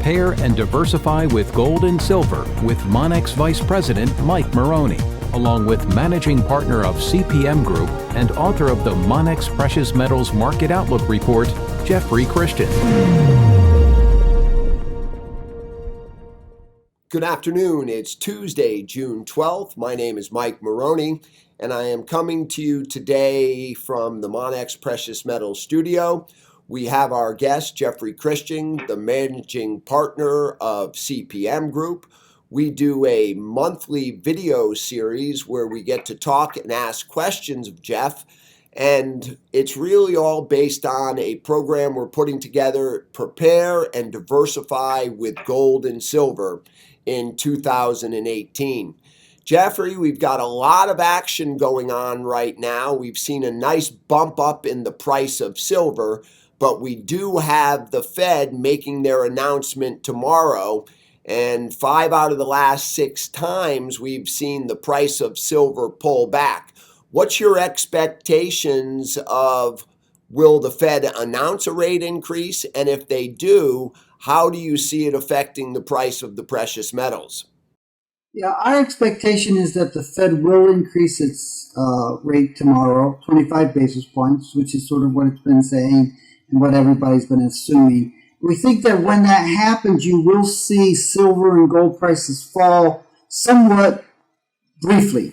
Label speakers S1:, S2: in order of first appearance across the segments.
S1: Prepare and diversify with gold and silver with Monex Vice President Mike Maroney, along with Managing Partner of CPM Group and author of the Monex Precious Metals Market Outlook Report, Jeffrey Christian.
S2: Good afternoon. It's Tuesday, June 12th. My name is Mike Maroney, and I am coming to you today from the Monex Precious Metals Studio. We have our guest, Jeffrey Christian, the Managing Partner of CPM Group. We do a monthly video series where we get to talk and ask questions of Jeff, and it's really all based on a program we're putting together, Prepare and Diversify with Gold and Silver in 2018. Jeffrey, we've got a lot of action going on right now. We've seen a nice bump up in the price of silver, but we do have the Fed making their announcement tomorrow, and 5 out of the last 6 times we've seen the price of silver pull back. What's your expectations of, will the Fed announce a rate increase? And if they do, how do you see it affecting the price of the precious metals?
S3: Yeah, our expectation is that the Fed will increase its rate tomorrow, 25 basis points, which is sort of what it's been saying and what everybody's been assuming. We think that when that happens, you will see silver and gold prices fall somewhat briefly.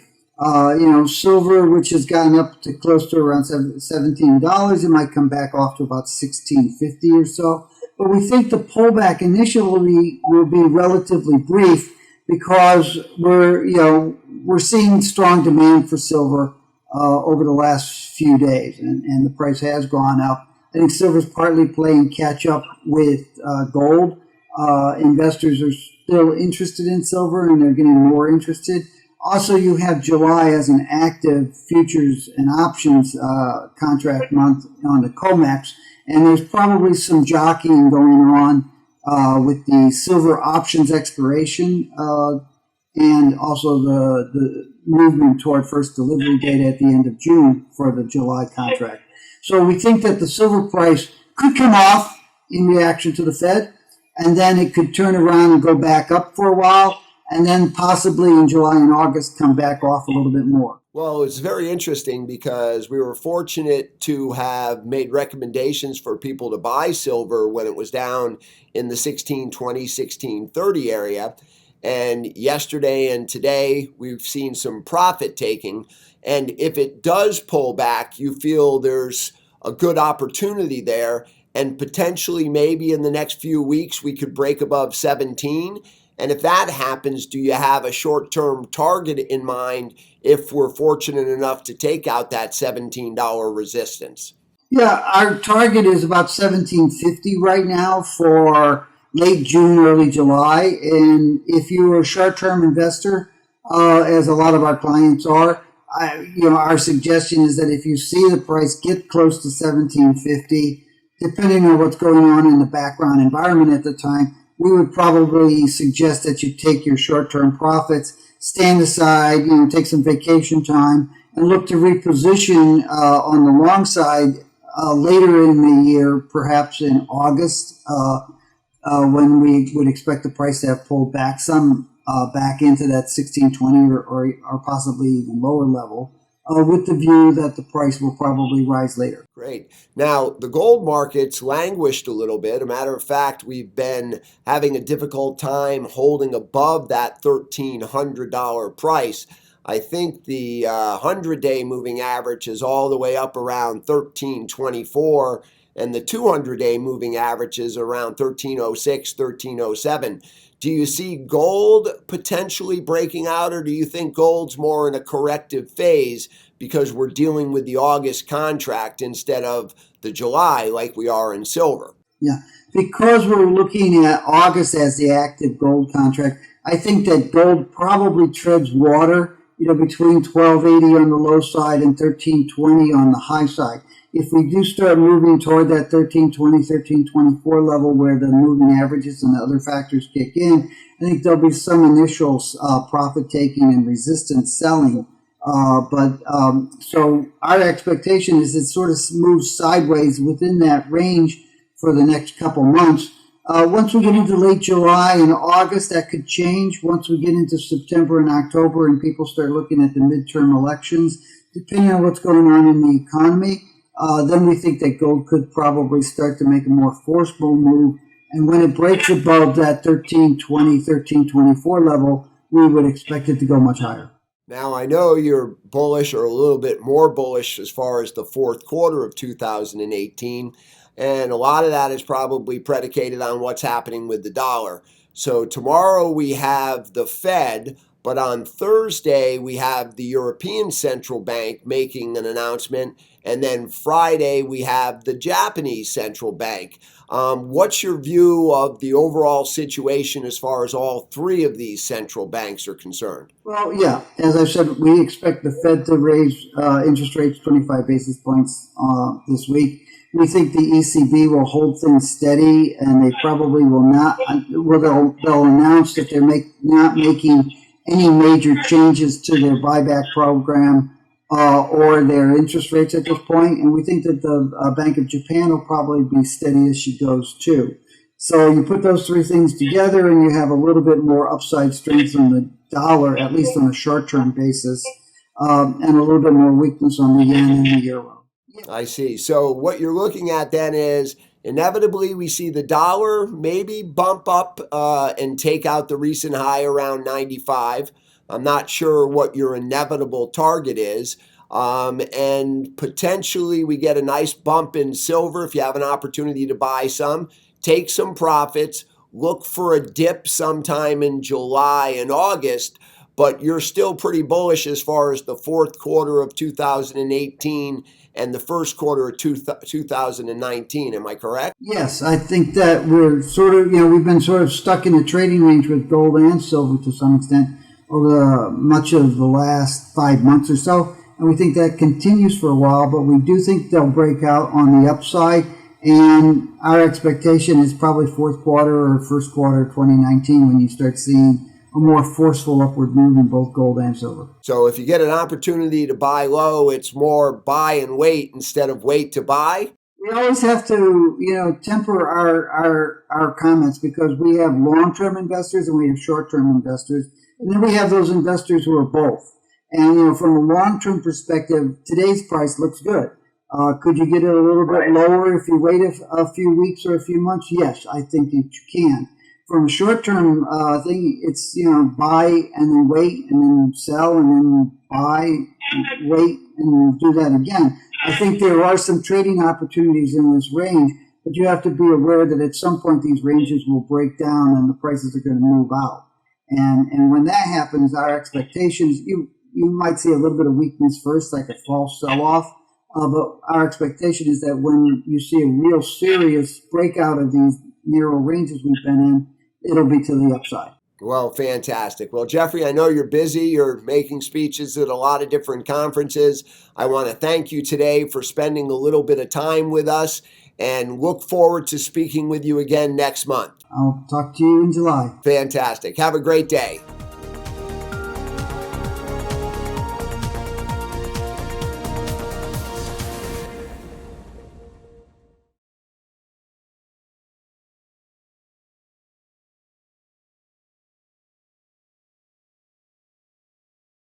S3: Silver, which has gotten up to close to around $17, it might come back off to about $16.50 or so. But we think the pullback initially will be relatively brief because we're seeing strong demand for silver over the last few days, and the price has gone up. I think silver's partly playing catch up with gold. Investors are still interested in silver, and they're getting more interested. Also, you have July as an active futures and options contract month on the COMEX, and there's probably some jockeying going on with the silver options expiration and also the movement toward first delivery date at the end of June for the July contract. So we think that the silver price could come off in reaction to the Fed, and then it could turn around and go back up for a while, and then possibly in July and August come back off a little bit more.
S2: Well, it's very interesting because we were fortunate to have made recommendations for people to buy silver when it was down in the 1620, 1630 area. And yesterday and today, we've seen some profit taking. And if it does pull back, you feel there's a good opportunity there. And potentially maybe in the next few weeks, we could break above 17. And if that happens, do you have a short-term target in mind if we're fortunate enough to take out that $17 resistance?
S3: Yeah, our target is about $17.50 right now for late June, early July. And if you're a short-term investor, as a lot of our clients are, our suggestion is that if you see the price get close to $17.50, depending on what's going on in the background environment at the time, we would probably suggest that you take your short-term profits, stand aside, take some vacation time, and look to reposition on the long side later in the year, perhaps in August, when we would expect the price to have pulled back some back into that 1620 or possibly even lower level, with the view that the price will probably rise later.
S2: Great. Now, the gold market's languished a little bit. A matter of fact, we've been having a difficult time holding above that $1,300 price. I think the 100-day moving average is all the way up around 1324, and the 200-day moving average is around 1306, 1307. Do you see gold potentially breaking out, or do you think gold's more in a corrective phase because we're dealing with the August contract instead of the July like we are in silver?
S3: Yeah, because we're looking at August as the active gold contract, I think that gold probably treads water, between 1280 on the low side and 1320 on the high side. If we do start moving toward that 1320, 1324 level where the moving averages and the other factors kick in, I think there'll be some initial profit taking and resistance selling. So our expectation is it sort of moves sideways within that range for the next couple months. Once we get into late July and August, that could change. Once we get into September and October and people start looking at the midterm elections, depending on what's going on in the economy, then we think that gold could probably start to make a more forceful move. And when it breaks above that 1320, 1324 level, we would expect it to go much higher.
S2: Now, I know you're bullish or a little bit more bullish as far as the fourth quarter of 2018, and a lot of that is probably predicated on what's happening with the dollar. So tomorrow we have the Fed, but on Thursday we have the European Central Bank making an announcement, and then Friday we have the Japanese Central Bank. What's your view of the overall situation as far as all three of these central banks are concerned?
S3: Well, yeah, as I said, we expect the Fed to raise interest rates 25 basis points this week. We think the ECB will hold things steady, and they probably will not. Well, they'll announce that they're not making any major changes to their buyback program or their interest rates at this point. And we think that the Bank of Japan will probably be steady as she goes too. So you put those three things together, and you have a little bit more upside strength on the dollar, at least on a short-term basis, and a little bit more weakness on the yen and the euro.
S2: I see. So what you're looking at then is inevitably we see the dollar maybe bump up and take out the recent high around 95. I'm not sure what your inevitable target is. And potentially we get a nice bump in silver if you have an opportunity to buy some, take some profits, look for a dip sometime in July and August, but you're still pretty bullish as far as the fourth quarter of 2018 and the first quarter of 2019. Am I correct?
S3: Yes, I think that we're sort of, we've been sort of stuck in a trading range with gold and silver to some extent over much of the last 5 months or so. And we think that continues for a while, but we do think they'll break out on the upside. And our expectation is probably fourth quarter or first quarter 2019 when you start seeing a more forceful upward move in both gold and silver.
S2: So if you get an opportunity to buy low, it's more buy and wait instead of wait to buy?
S3: We always have to, temper our comments because we have long-term investors and we have short-term investors. And then we have those investors who are both. And, from a long-term perspective, today's price looks good. Could you get it a little bit lower if you wait a few weeks or a few months? Yes, I think that you can. From a short-term thing, it's, buy and then wait and then sell and then buy, and wait and do that again. I think there are some trading opportunities in this range, but you have to be aware that at some point these ranges will break down and the prices are going to move out. And when that happens, our expectations, you might see a little bit of weakness first, like a false sell-off. But our expectation is that when you see a real serious breakout of these narrow ranges we've been in, it'll be to the upside.
S2: Well, fantastic. Well, Jeffrey, I know you're busy. You're making speeches at a lot of different conferences. I want to thank you today for spending a little bit of time with us and look forward to speaking with you again next month.
S3: I'll talk to you in July.
S2: Fantastic. Have a great day.